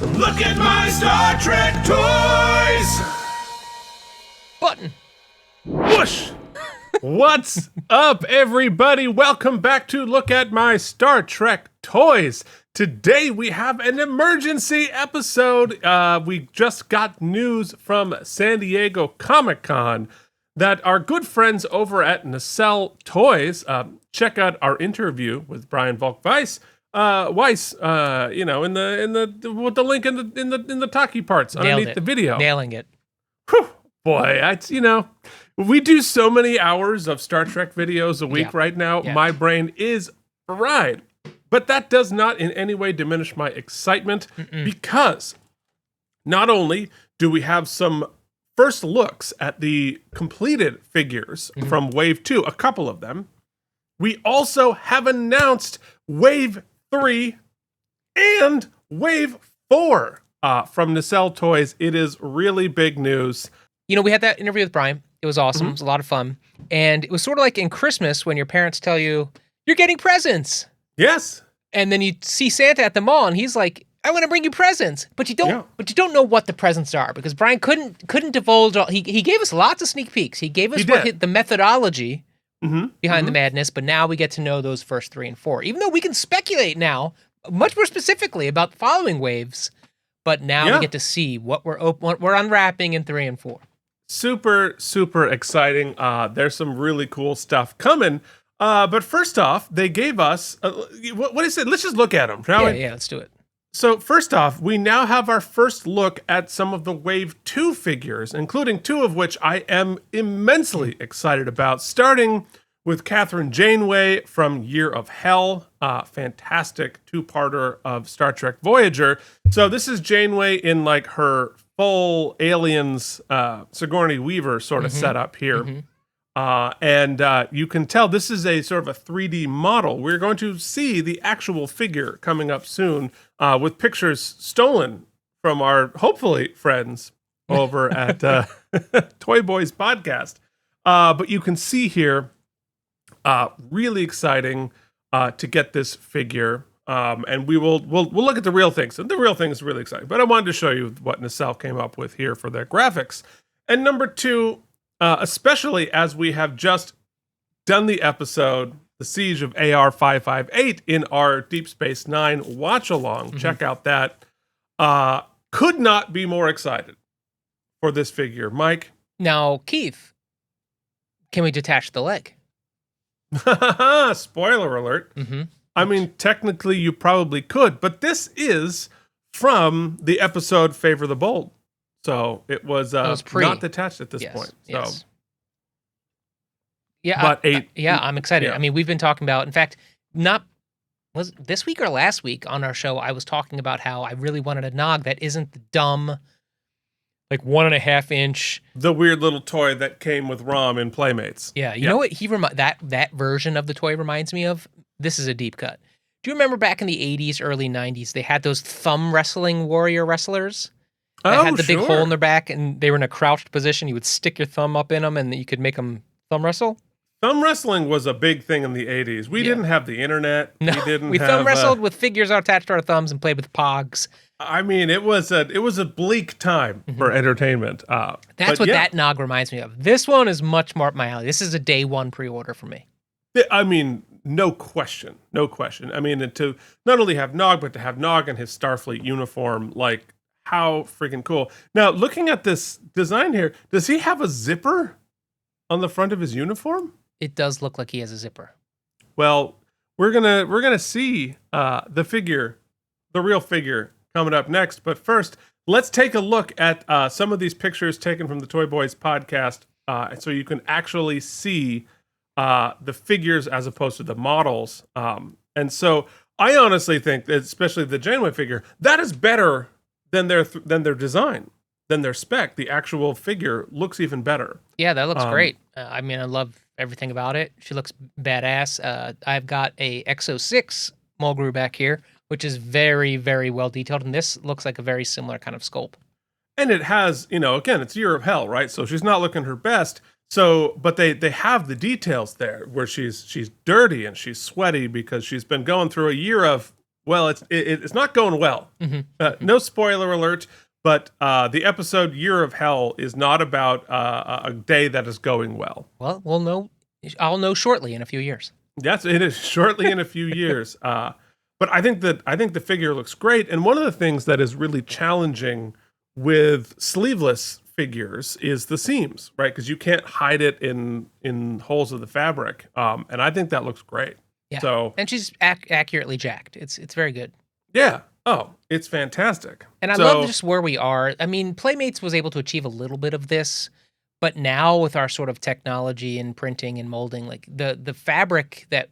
Look at my Star Trek toys! Button. Whoosh! What's up, everybody? Welcome back to Look at My Star Trek Toys. Today we have an emergency episode. We just got news from San Diego Comic-Con that our good friends over at Nacelle Toys, check out our interview with Brian Weiss, in the with the link in the talkie parts underneath the video. Nailing it. Whew, boy, we do so many hours of Star Trek videos a week right now. Yeah. My brain is fried. But that does not in any way diminish my excitement because not only do we have some first looks at the completed figures from Wave 2, a couple of them, we also have announced Wave 3 and Wave 4 from Nacelle Toys. It is really big news. You know, we had that interview with Brian. It was awesome. It was a lot of fun. And it was sort of like in Christmas when your parents tell you, you're getting presents. Yes. And then you see Santa at the mall and he's like, I want to bring you presents. But you don't know what the presents are because Brian couldn't divulge all. He gave us lots of sneak peeks. He gave us the methodology behind the madness, but now we get to know those first 3 and 4. Even though we can speculate now much more specifically about the following waves, but now we get to see what we're unwrapping in 3 and 4. Super, super exciting. There's some really cool stuff coming. But first off, they gave us, what is it? Let's just look at them, shall we? Yeah, let's do it. So first off, we now have our first look at some of the Wave 2 figures, including 2 of which I am immensely excited about, starting with Catherine Janeway from Year of Hell, fantastic 2-parter of Star Trek Voyager. So this is Janeway in like her full Aliens Sigourney Weaver sort of setup here. And you can tell this is a sort of a 3D model. We're going to see the actual figure coming up soon with pictures stolen from our, hopefully, friends over at Toy Boys Podcast. But you can see here, really exciting to get this figure. And we'll look at the real things. And the real thing is really exciting. But I wanted to show you what Nacelle came up with here for their graphics. And number 2, especially as we have just done the episode, The Siege of AR-558 in our Deep Space Nine watch-along. Check out that. Could not be more excited for this figure. Mike? Now, Keith, can we detach the leg? Spoiler alert. I mean, technically you probably could, but this is from the episode Favor the Bold. So it was not detached at this point. So. Yes. Yeah, I'm excited. Yeah. I mean, we've been talking about, in fact, was it this week or last week on our show, I was talking about how I really wanted a Nog that isn't the dumb, like 1.5 inch. The weird little toy that came with ROM in Playmates. Yeah, you know what that version of the toy reminds me of? This is a deep cut. Do you remember back in the 80s, early 90s, they had those thumb wrestling warrior wrestlers? They had the big hole in their back, and they were in a crouched position. You would stick your thumb up in them, and you could make them thumb wrestle. Thumb wrestling was a big thing in the 80s. We didn't have the internet. No, we thumb wrestled with figures attached to our thumbs and played with pogs. I mean, it was a bleak time for entertainment. That's what that Nog reminds me of. This one is much more up my alley. This is a day 1 pre-order for me. I mean, no question. I mean, to not only have Nog, but to have Nog in his Starfleet uniform, like, how freaking cool. Now, looking at this design here, does he have a zipper on the front of his uniform? It does look like he has a zipper. Well, we're gonna see the real figure coming up next. But first, let's take a look at some of these pictures taken from the Toy Boys podcast, so you can actually see the figures as opposed to the models. And so I honestly think that, especially the Janeway figure, that is better than their design, than their spec. The actual figure looks even better. Yeah, that looks great. I mean, I love everything about it. She looks badass. I've got a X06 Mulgrew back here, which is very, very well detailed, and this looks like a very similar kind of sculpt. And it has, again, it's Year of Hell, right? So she's not looking her best. So, but they have the details there where she's dirty and she's sweaty because she's been going through a year of Well, it's not going well. No spoiler alert, but the episode Year of Hell is not about a day that is going well. Well, we'll know. I'll know shortly in a few years. Yes, it is shortly in a few years. But I think the figure looks great. And one of the things that is really challenging with sleeveless figures is the seams, right? Because you can't hide it in holes of the fabric. And I think that looks great. Yeah. So, and she's accurately jacked. It's very good. Yeah. Oh, it's fantastic. And I love just where we are. I mean, Playmates was able to achieve a little bit of this, but now with our sort of technology and printing and molding, like the fabric that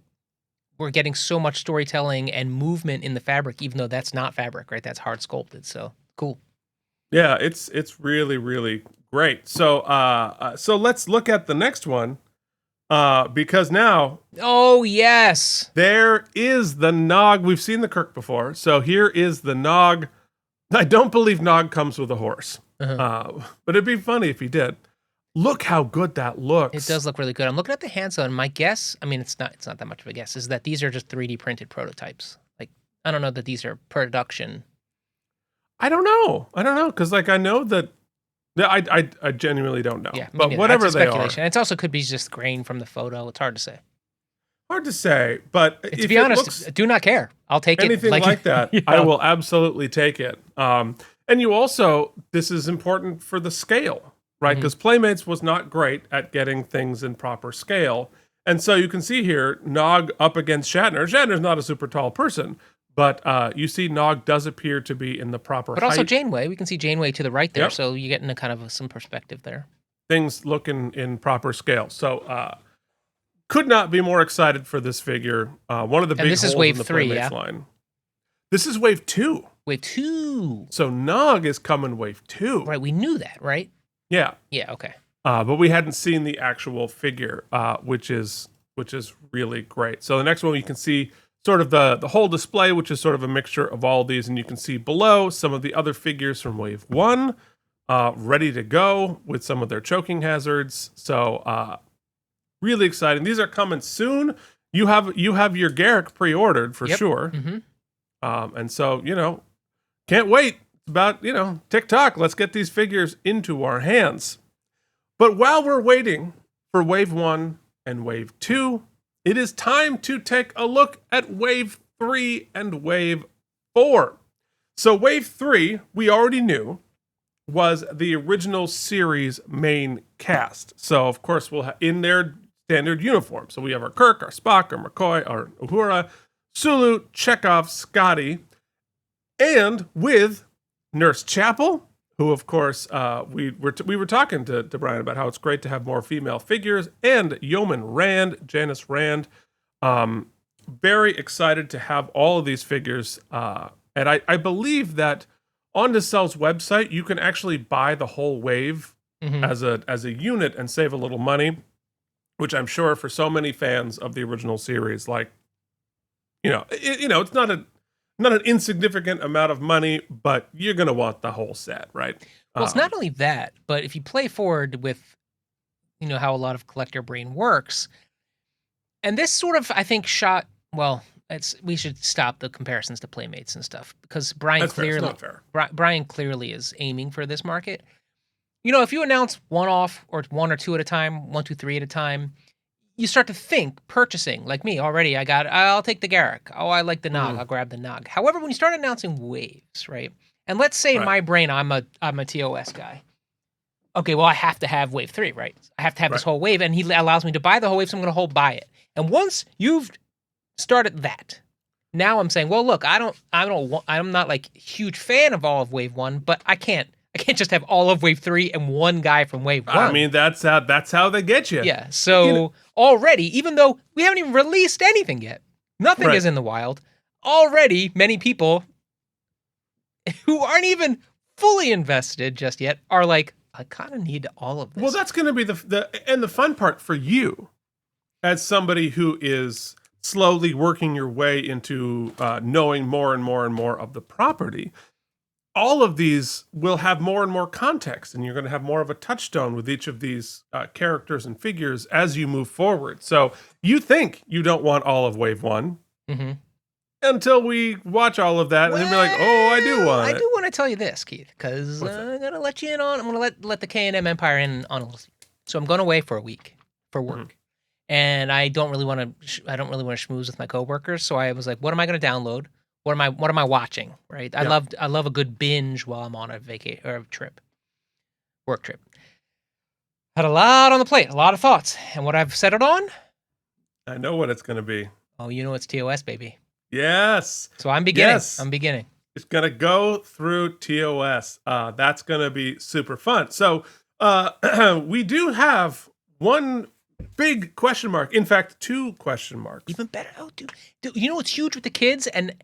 we're getting so much storytelling and movement in the fabric, even though that's not fabric, right? That's hard sculpted. So cool. Yeah, it's really, really great. So so let's look at the next one. Because now, oh yes, there is the Nog. We've seen the Kirk before, so here is the Nog. I don't believe Nog comes with a horse, but it'd be funny if he did. Look how good that looks. It does look really good. I'm looking at the handsaw, and my guess, I mean, it's not that much of a guess, is that these are just 3D printed prototypes. Like, I don't know that these are production. I don't know, because like I know that. Yeah, I genuinely don't know. Yeah, but whatever they are, it also could be just grain from the photo. It's hard to say. Hard to say, but to be honest, do not care. I'll take anything like that. Yeah. I will absolutely take it. And you also, this is important for the scale, right? Because Playmates was not great at getting things in proper scale, and so you can see here Nog up against Shatner. Shatner's not a super tall person. But you see Nog does appear to be in the proper height. But also Janeway. We can see Janeway to the right there, so you get into kind of some perspective there. Things look in proper scale. So could not be more excited for this figure. One of the big holes in the Playmates line. This is Wave 2. Wave 2. So Nog is coming Wave 2. Right, we knew that, right? Yeah. Yeah, okay. But we hadn't seen the actual figure, which is really great. So the next one you can see sort of the whole display, which is sort of a mixture of all these, and you can see below some of the other figures from Wave 1 ready to go with some of their choking hazards. So really exciting. These are coming soon. You have your Garrick pre-ordered for sure. And so, can't wait. It's about, TikTok. Let's get these figures into our hands. But while we're waiting for Wave 1 and Wave 2, it is time to take a look at Wave 3 and Wave 4. So Wave 3, we already knew, was the original series main cast. So, of course, we'll have in their standard uniform. So we have our Kirk, our Spock, our McCoy, our Uhura, Sulu, Chekhov, Scotty, and with Nurse Chapel, who, of course, we were talking to Brian about how it's great to have more female figures, and Yeoman Rand, Janice Rand. Very excited to have all of these figures. And I believe that on Nacelle's website, you can actually buy the whole wave as a unit and save a little money, which I'm sure for so many fans of the original series, like, it's not an insignificant amount of money, but you're going to want the whole set, right? Well, it's not only that, but if you play forward with, how a lot of collector brain works, and this sort of, I think, we should stop the comparisons to Playmates and stuff, because Brian clearly is aiming for this market. If you announce one off or one or two at a time, 1, 2, 3 at a time, you start to think purchasing, like me already. I'll take the Garrick. Oh, I like the Nog. I'll grab the Nog. However, when you start announcing waves, right? And let's say in my brain, I'm a TOS guy. Okay, well, I have to have Wave 3, right? I have to have this whole wave, and he allows me to buy the whole wave, so I'm going to buy it. And once you've started that, now I'm saying, well, look, I'm not like huge fan of all of Wave 1, but I can't just have all of Wave 3 and one guy from Wave 1. I mean, that's how they get you. Yeah. So already, even though we haven't even released anything yet, nothing is in the wild, already many people who aren't even fully invested just yet are like, I kind of need all of this. Well, that's going to be the fun part for you as somebody who is slowly working your way into knowing more and more and more of the property. All of these will have more and more context, and you're going to have more of a touchstone with each of these characters and figures as you move forward. So you think you don't want all of Wave 1, and until we watch all of that and then be like, oh, I do want it. I do want to tell you this, Keith, because I'm gonna let you in on. I'm gonna let the K&M Empire in on a little secret. So I'm going away for a week for work, and I don't really want to. I don't really want to schmooze with my coworkers. So I was like, what am I going to download? What am I watching? Right. I love a good binge while I'm on a vacation or a trip, work trip. Had a lot on the plate, a lot of thoughts, and what I've settled on. I know what it's going to be. Oh, you know it's TOS, baby. Yes. So I'm beginning. Yes. I'm beginning. It's going to go through TOS. That's going to be super fun. So we do have one big question mark. In fact, 2 question marks. Even better. Oh, dude, you know what's huge with the kids? And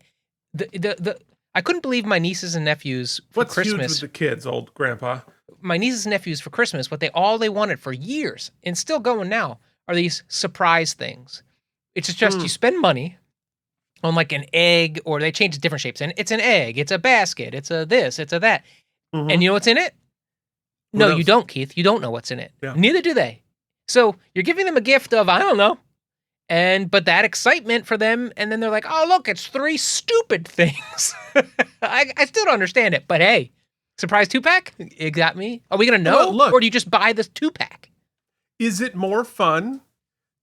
the I couldn't believe my nieces and nephews for Christmas. What's huge with the kids, old grandpa? My nieces and nephews for Christmas, what they wanted for years, and still going now, are these surprise things. It's just you spend money on like an egg, or they change different shapes. And it's an egg, it's a basket, it's a this, it's a that. Mm-hmm. And you know what's in it? No, you don't, Keith. You don't know what's in it. Yeah. Neither do they. So you're giving them a gift of, I don't know. But that excitement for them, and then they're like, oh, look, it's 3 stupid things. I still don't understand it. But hey, surprise 2-pack? It got me. Are we going to know? Well, look, or do you just buy this 2-pack? Is it more fun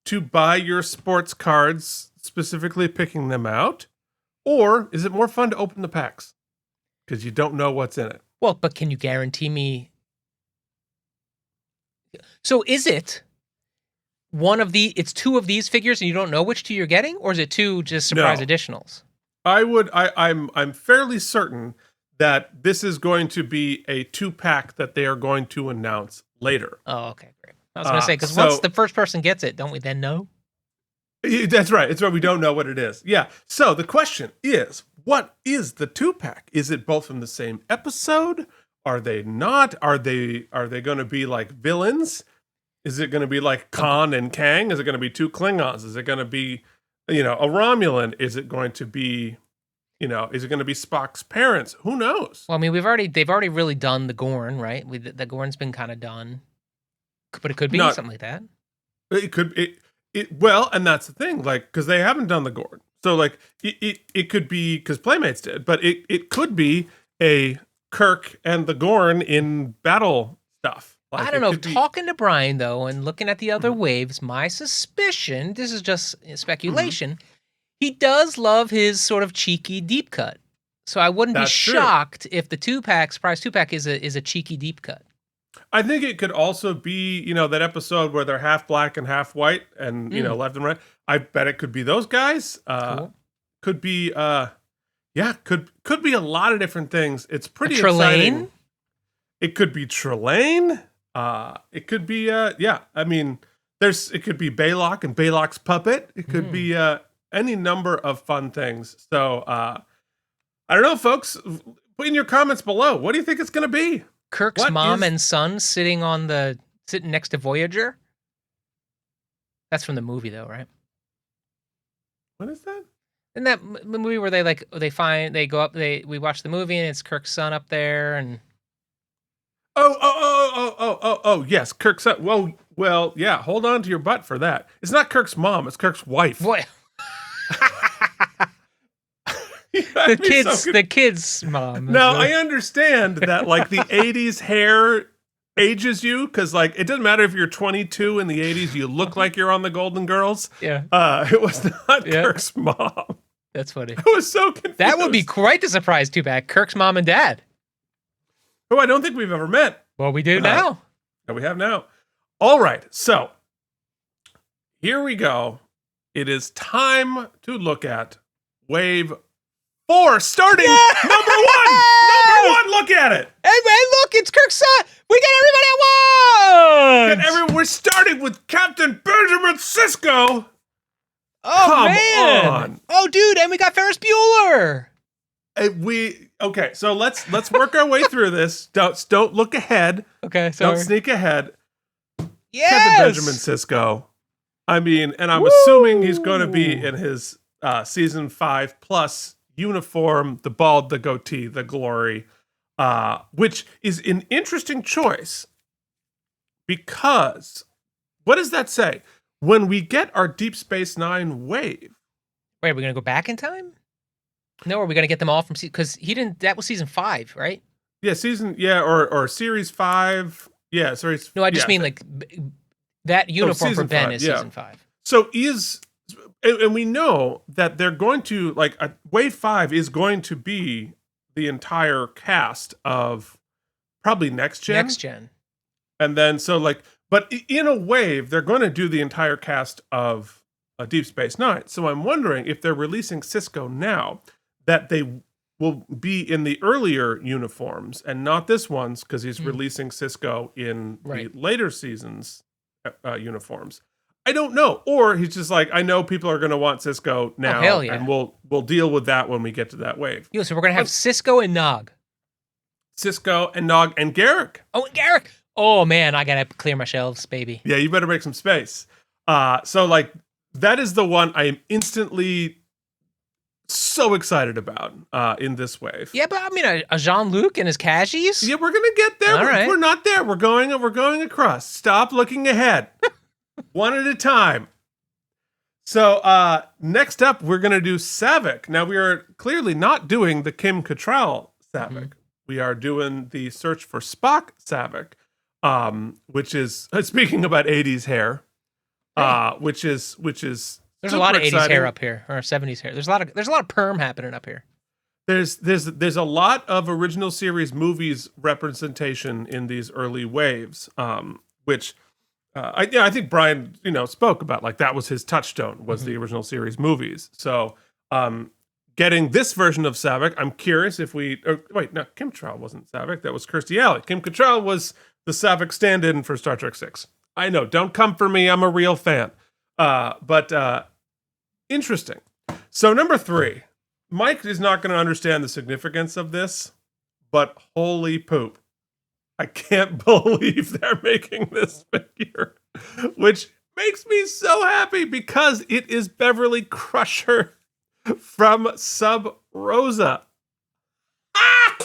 to buy your sports cards, specifically picking them out? Or is it more fun to open the packs? Because you don't know what's in it. Well, but can you guarantee me? So is it it's 2 of these figures and you don't know which 2 you're getting? Or is it 2 just surprise additionals? I'm fairly certain that this is going to be a 2-pack that they are going to announce later. Oh, okay, great. I was going to say, because once the first person gets it, don't we then know? That's right. It's right. We don't know what it is. Yeah. So the question is, what is the 2-pack? Is it both from the same episode? Are they not? Are they going to be like villains? Is it going to be like Khan and Kang? Is it going to be 2 Klingons? Is it going to be, a Romulan? Is it going to be, is it going to be Spock's parents? Who knows? Well, I mean, they've already really done the Gorn, right? The Gorn's been kind of done, but it could be something like that. It could. Well, and that's the thing, like, because they haven't done the Gorn, so like it could be because Playmates did, but it could be a Kirk and the Gorn in battle stuff. Like, I don't know. Talking to Brian, though, and looking at the other waves, my suspicion, this is just speculation, he does love his sort of cheeky deep cut. So I wouldn't be shocked if the 2-pack, surprise 2-pack, is a cheeky deep cut. I think it could also be, that episode where they're half black and half white and, left and right. I bet it could be those guys. Cool. Could be, could be a lot of different things. It's pretty exciting. It could be Trelane. It could be, I mean, it could be Baylock and Baylock's puppet. It could be any number of fun things. So, I don't know, folks. Put in your comments below. What do you think it's going to be? Kirk's mom and son sitting next to Voyager. That's from the movie, though, right? What is that? Isn't that movie where they go up, we watch the movie and it's Kirk's son up there and. Oh, yes, Kirk's son. Well, yeah, hold on to your butt for that. It's not Kirk's mom, it's Kirk's wife. Boy. The kid's mom. No, I understand that like the 80s hair ages you because like it doesn't matter if you're 22 in the 80s, you look like you're on the Golden Girls. Yeah. It was not Kirk's mom. That's funny. I was so confused. That would be quite the surprise 2-pack. Kirk's mom and dad. Oh, I don't think we've ever met. Well, we do now. No, we have now. All right, so here we go. It is time to look at Wave 4, starting number 1. Number 1, look at it. Hey, look, it's Kirk's son. We got everybody at once. We're starting with Captain Benjamin Sisko. Oh, Come man. on. Oh, dude, and we got Ferris Bueller. Okay, so let's work our way through this. Don't look ahead. Okay, sorry. Don't sneak ahead. Yes. Captain Benjamin Sisko. I mean, and I'm assuming he's going to be in his season 5 plus uniform, the bald, the goatee, the glory, which is an interesting choice because what does that say? When we get our Deep Space Nine wave. Wait, are we going to go back in time? No, are we gonna get them all from because he didn't? That was season 5, right? Yeah, or series 5. Yeah, series. No, I just mean like that uniform for Ben 5, is yeah. season 5. So and we know that they're going to Wave 5 is going to be the entire cast of probably next gen. And then but in a wave they're going to do the entire cast of Deep Space Nine. So I'm wondering if they're releasing Cisco now, that they will be in the earlier uniforms and not this one's, because he's releasing Cisco in the later seasons uniforms. I don't know. Or he's just like, I know people are going to want Cisco now, hell yeah. and we'll deal with that when we get to that wave. So we're going to have Cisco and Nog. Cisco and Nog and Garrick. Oh, and Garrick. Oh, man, I got to clear my shelves, baby. Yeah, you better make some space. So that is the one I am instantly so excited about in this wave. Yeah, but I mean, a Jean-Luc and his cashies? Yeah, we're gonna get there. All right. We're not there. We're going across. Stop looking ahead. One at a time. So next up, we're gonna do Saavik. Now we are clearly not doing the Kim Cattrall Saavik. We are doing the Search for Spock Saavik, which is speaking about 80s hair, which is there's a lot of 80s exciting. hair up here, or 70s hair. There's a lot of perm happening up here. There's a lot of original series movies representation in these early waves, which I think Brian spoke about, that was his touchstone, was the original series movies. So getting this version of Saavik, I'm curious if Kim Cattrall wasn't Saavik, that was Kirstie Alley. Kim Cattrall was the Saavik stand-in for Star Trek 6. I know, don't come for me, I'm a real fan. But interesting. So number 3, Mike is not going to understand the significance of this, but holy poop. I can't believe they're making this figure, which makes me so happy because it is Beverly Crusher from Sub Rosa. I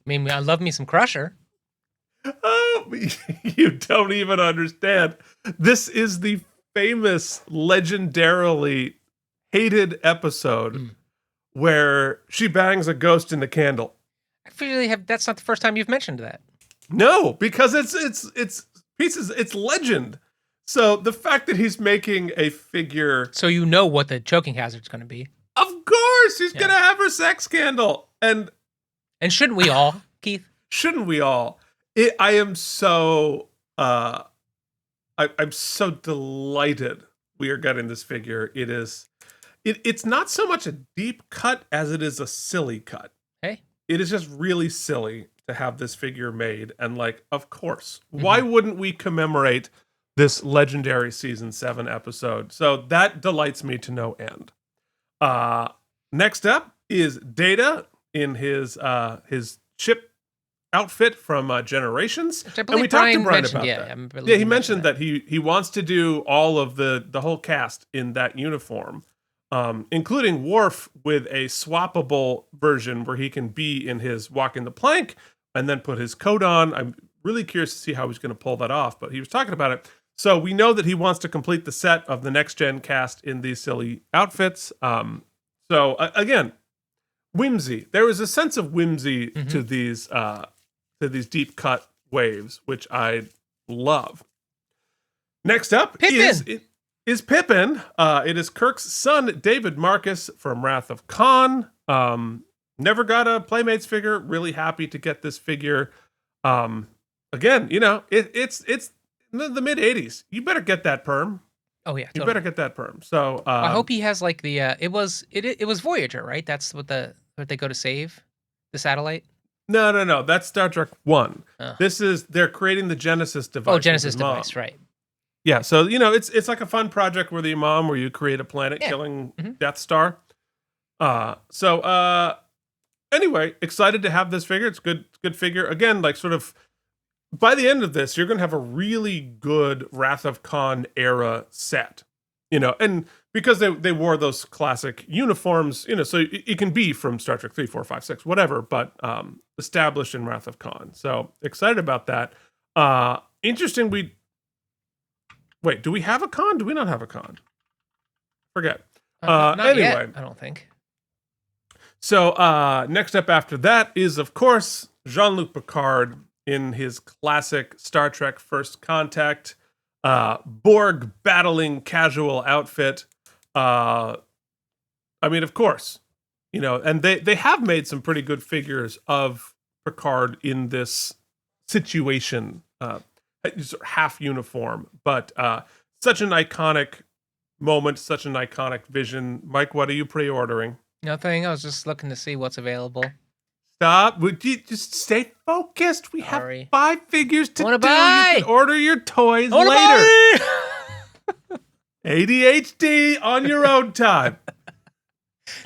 mean, I love me some Crusher. Oh, you don't even understand. This is the famous, legendarily hated episode where she bangs a ghost in the candle. I feel that's not the first time you've mentioned that. No, because it's legend. So the fact that he's making a figure, so you know what the choking hazard's going to be. Of course, he's gonna have her sex scandal, and shouldn't we all, Keith? Shouldn't we all? I am so I'm so delighted we are getting this figure. It's not so much a deep cut as it is a silly cut. Hey, it is just really silly to have this figure made, and of course, why wouldn't we commemorate this legendary season 7 episode? So that delights me to no end. Next up is Data in his ship outfit from Generations, and we talked to Brian about that. Yeah, he mentioned that he wants to do all of the whole cast in that uniform, including Worf with a swappable version where he can be in his walking the plank and then put his coat on. I'm really curious to see how he's going to pull that off, but he was talking about it. So we know that he wants to complete the set of the next gen cast in these silly outfits. So again, whimsy. There is a sense of whimsy to these deep cut waves, which I love. Next up is Pippin. It is Kirk's son, David Marcus from Wrath of Khan. Never got a Playmates figure. Really happy to get this figure. Again, it's the mid 80s. You better get that perm. Oh yeah, totally. You better get that perm. So I hope he has the it was Voyager, right? That's what they go to save, the satellite. No. That's Star Trek 1. They're creating the Genesis device. Oh, Genesis device, right? Yeah. So it's like a fun project where you create a planet killing Death Star. Anyway, excited to have this figure. It's good figure. Again, sort of by the end of this, you're going to have a really good Wrath of Khan era set, and because they wore those classic uniforms, so it can be from Star Trek 3, 4, 5, 6, whatever, but established in Wrath of Khan. So excited about that. Interesting. Wait, do we have a Khan? Do we not have a Khan? Forget. Not Anyway, yet, I don't think. So next up after that is, of course, Jean-Luc Picard in his classic Star Trek First Contact Borg battling casual outfit. I mean, of course, and they have made some pretty good figures of Picard in this situation, half uniform, but such an iconic moment, such an iconic vision. Mike, what are you pre-ordering? Nothing. I was just looking to see what's available. Stop. Would you just stay focused? We have 5 figures to do. Buy. You can order your toys later. ADHD on your own time.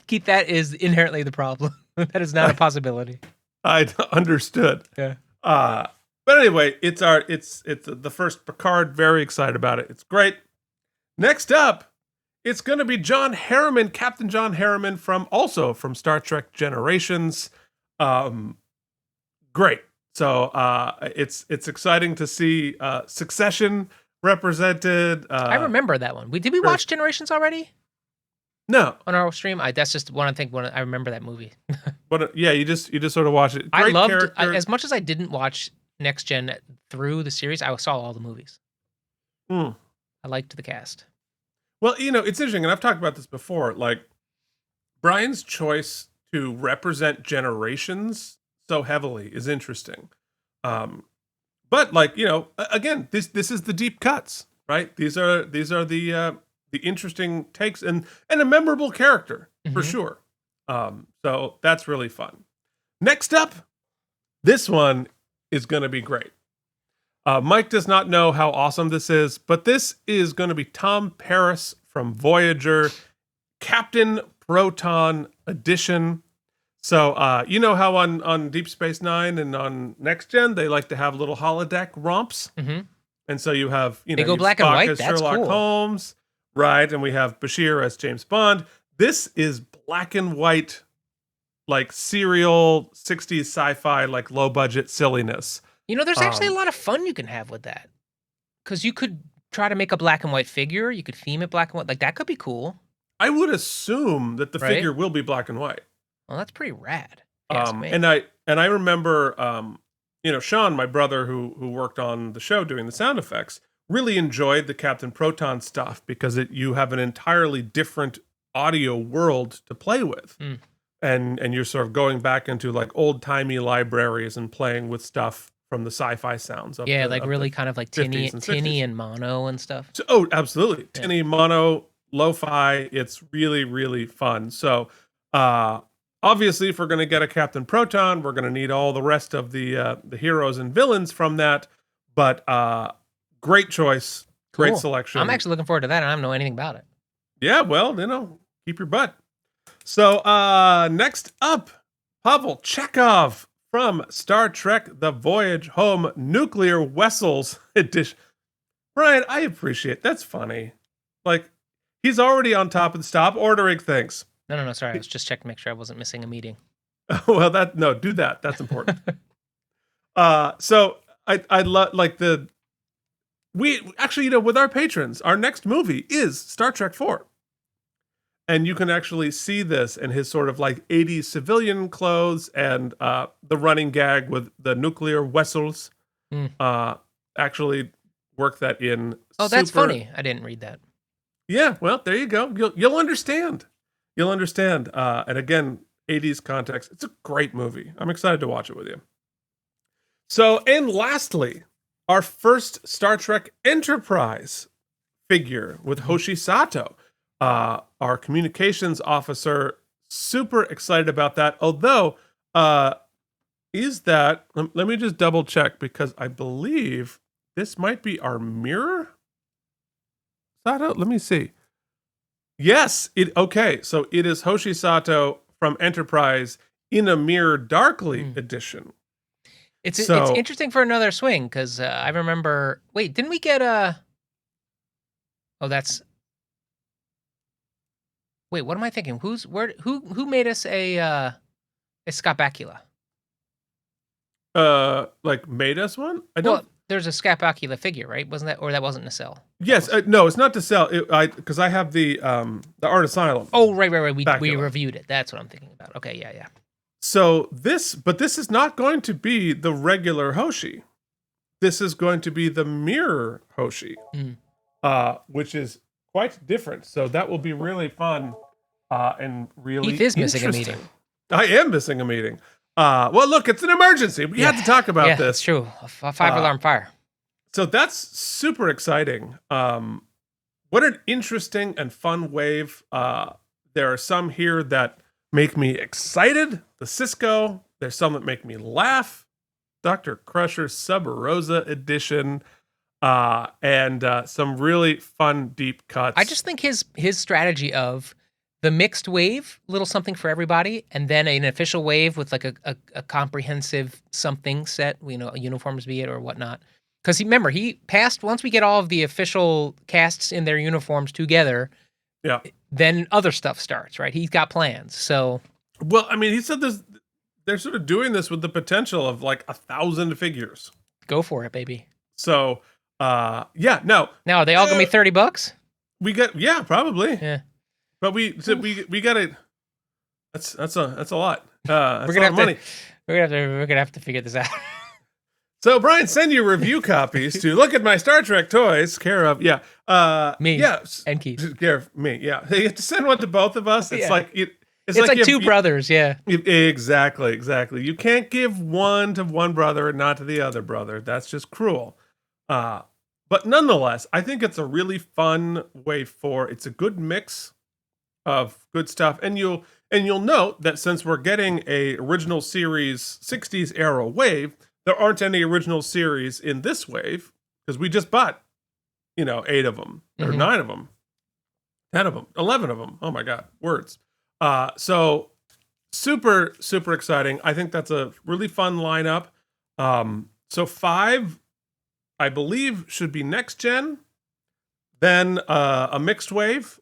Keith, that is inherently the problem. That is not a possibility. I understood. Yeah. But anyway, it's the first Picard. Very excited about it. It's great. Next up, it's going to be John Harriman, Captain John Harriman from Star Trek Generations. Great. So it's exciting to see Succession represented. I remember that one. Did we watch Generations already? No, on our stream. That's just one. I remember that movie. But yeah, you just sort of watch it. Great, I loved as much as I didn't watch Next Gen through the series. I saw all the movies. I liked the cast. Well, it's interesting, and I've talked about this before. Like Brian's choice to represent Generations so heavily is interesting. But again, this is the deep cuts, right? These are the interesting takes and a memorable character for sure. So that's really fun. Next up, this one is going to be great. Mike does not know how awesome this is, but this is going to be Tom Paris from Voyager, Captain Proton Edition. So you know how on Deep Space Nine and on Next Gen they like to have little holodeck romps, and so you have they go black and white. That's Sherlock cool. Holmes, right? And we have Bashir as James Bond. This is black and white, like serial 60s sci-fi, like low budget silliness. There's actually a lot of fun you can have with that. Because you could try to make a black and white figure. You could theme it black and white. Like, that could be cool. I would assume that the figure will be black and white. Well, that's pretty rad. And I remember, Sean, my brother, who worked on the show doing the sound effects, really enjoyed the Captain Proton stuff because you have an entirely different audio world to play with. And you're sort of going back into like old-timey libraries and playing with stuff from the sci-fi sounds of really kind of like tinny and mono and stuff. So, absolutely. Tinny, mono, lo-fi. It's really, really fun. So obviously, if we're going to get a Captain Proton, we're going to need all the rest of the heroes and villains from that. But great choice. Cool. Great selection. I'm actually looking forward to that. I don't know anything about it. Yeah, well, keep your butt. So next up, Pavel Chekhov from Star Trek The Voyage Home Nuclear Vessels Edition. Brian, I appreciate that's funny. Like, he's already on top of the stop ordering things. No, sorry. I was just checking to make sure I wasn't missing a meeting. Well, do that. That's important. So I love we actually, with our patrons, our next movie is Star Trek 4. And you can actually see this in his sort of like 80s civilian clothes and the running gag with the nuclear vessels. Actually work that in. Oh, that's funny. I didn't read that. Yeah, well, there you go. You'll understand. You'll understand. And again, 80s context. It's a great movie. I'm excited to watch it with you. So, and lastly, our first Star Trek Enterprise figure with Hoshi Sato. Our communications officer, super excited about that. Although, is that, let me just double check because I believe this might be our mirror. Sato, let me see. Yes, okay. So it is Hoshi Sato from Enterprise in a Mirror Darkly edition. It's interesting for another swing because I remember. Wait, didn't we get a? Oh, that's. Wait, what am I thinking? Who made us a Scott Bakula? Like made us one? I don't. there's a Scapocula figure, right? Wasn't that, or that wasn't Nacelle? Yes, no, it's not to sell. Because I have the Art Asylum. Oh, right. We reviewed it. That's what I'm thinking about. Okay, yeah. So this is not going to be the regular Hoshi. This is going to be the mirror Hoshi, which is quite different. So that will be really fun and really Keith is missing a meeting. I am missing a meeting. Well, look, it's an emergency. We had to talk about this. That's true. A 5-alarm fire. So that's super exciting. What an interesting and fun wave. There are some here that make me excited. The Cisco. There's some that make me laugh. Dr. Crusher Sub Rosa edition. And some really fun deep cuts. I just think his strategy of the mixed wave, little something for everybody, and then an official wave with like a comprehensive something set, uniforms be it or whatnot. Because remember, he passed, once we get all of the official casts in their uniforms together, then other stuff starts, right? He's got plans. So, well, I mean, he said they're sort of doing this with the potential of like 1,000 figures. Go for it, baby. So, no. Now, are they all gonna be $30? We got, probably. Yeah. But we gotta. That's a lot. That's we're gonna have money. We're gonna have to figure this out. So Brian, send your review copies to Look at My Star Trek Toys, care of me, and Keith, care of me, You have to send one to both of us. It's like it's like two brothers, Exactly. You can't give one to one brother and not to the other brother. That's just cruel. But nonetheless, I think it's a really fun wave 4. It's a good mix of good stuff, and you'll note that since we're getting a original series 60s era wave, there aren't any original series in this wave because we just bought 8 of them or 9 of them, 10 of them, 11 of them. Oh my god, words. So super exciting. I think that's a really fun lineup. So 5, I believe, should be next gen, then a mixed wave,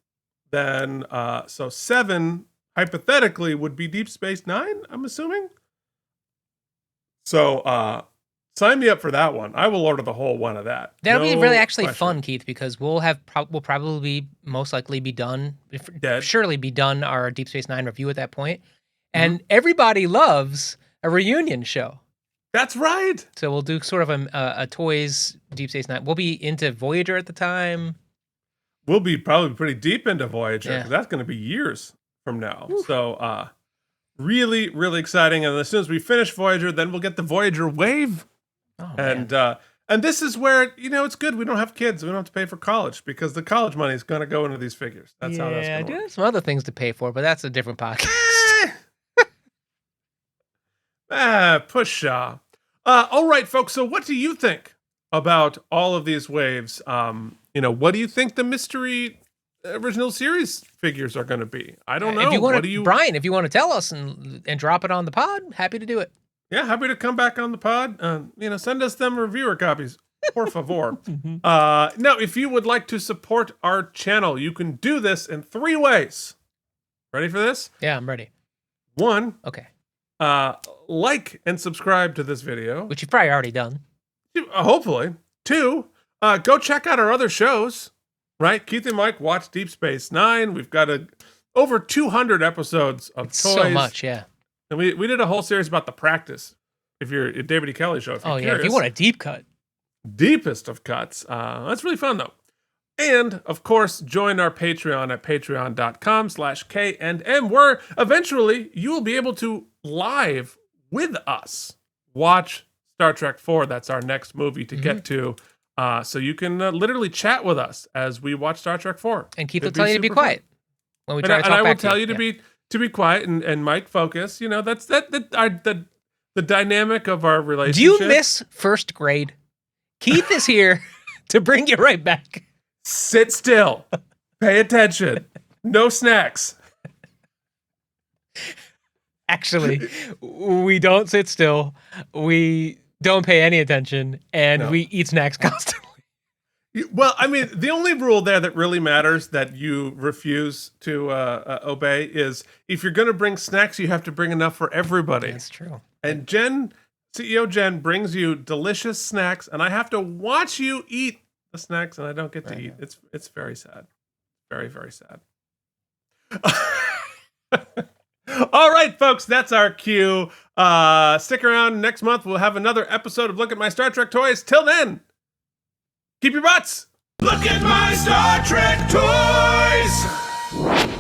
then so 7 hypothetically would be Deep Space Nine, I'm assuming. So sign me up for that one. I will order the whole one of that. That'll be really actually fun, Keith, because we'll probably most likely be done, surely be done our Deep Space Nine review at that point, and everybody loves a reunion show. That's right. So we'll do sort of a Toys Deep Space Nine. We'll be into Voyager at the time. We'll be probably pretty deep into Voyager, because that's going to be years from now. Oof. So really, really exciting. And as soon as we finish Voyager, then we'll get the Voyager wave. Oh, and this is where, it's good. We don't have kids. We don't have to pay for college because the college money is going to go into these figures. That's how that's going to work. I do have some other things to pay for, but that's a different podcast. Push. All right, folks. So what do you think about all of these waves? What do you think the mystery original series figures are going to be? I don't know. Brian, if you want to tell us and drop it on the pod, happy to do it. Yeah, happy to come back on the pod. Send us them reviewer copies, por favor. Now, if you would like to support our channel, you can do this in 3 ways. Ready for this? Yeah, I'm ready. 1. Okay. Like and subscribe to this video, which you've probably already done. Hopefully. 2. Go check out our other shows. Right, Keith and Mike watch Deep Space Nine. We've got over 200 episodes of Toys. So much, yeah. And we did a whole series about The Practice. If you're a David E. Kelly show, if you're curious. If you want a deep cut, deepest of cuts. That's really fun though. And of course, join our Patreon at patreon.com/K&M, where eventually you will be able to live with us watch Star Trek 4. That's our next movie to get to. So you can literally chat with us as we watch Star Trek 4. And Keith will tell you to be quiet when we try to talk back to you. And I will tell you to be quiet and Mike focus. That's the dynamic of our relationship. Do you miss first grade? Keith is here to bring you right back. Sit still. Pay attention. No snacks. Actually, we don't sit still. We don't pay any attention, and we eat snacks constantly. Well, I mean, the only rule there that really matters that you refuse to obey is if you're going to bring snacks, you have to bring enough for everybody. That's true. And Jen CEO Jen brings you delicious snacks, and I have to watch you eat the snacks, and I don't get to eat. It's very sad. Very, very sad. All right, folks, that's our cue. Stick around. Next month, we'll have another episode of Look at My Star Trek Toys. Till then, keep your butts. Look at my Star Trek toys!